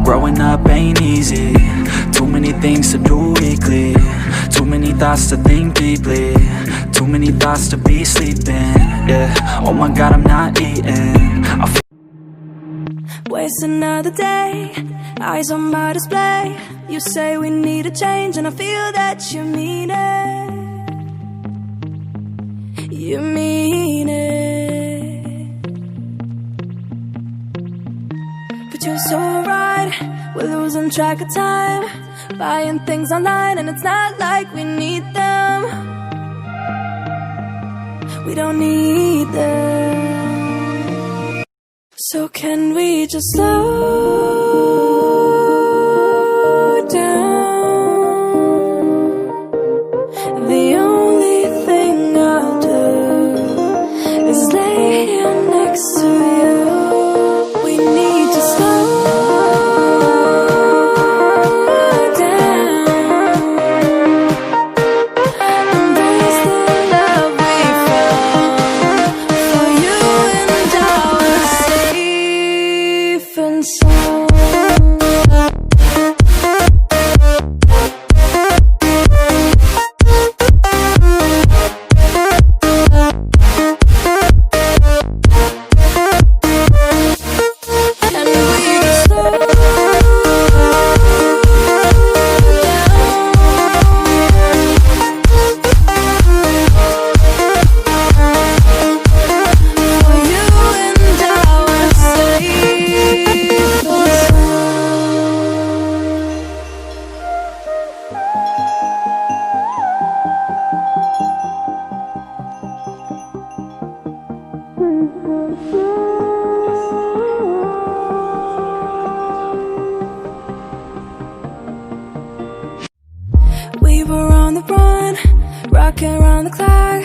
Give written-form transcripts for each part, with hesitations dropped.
Growing up ain't easy. Too many things to do weekly. Too many thoughts to think deeply. Too many thoughts to be sleeping. Yeah, oh my God, I'm not eating. Waste another day, eyes on my display. You say we need a change and I feel that you mean it. You mean it. But you're so right, we're losing track of time. Buying things online and it's not like we need them. We don't need them. So can we just slow down? The only thing I'll do is lay here next to you. We need to slow down. Embrace the love we found for you and our safe and sound. We were on the run, rocking around the clock.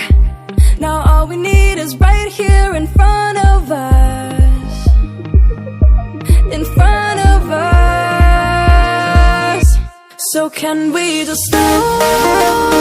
Now all we need is right here in front of us. In front of us. So can we just slow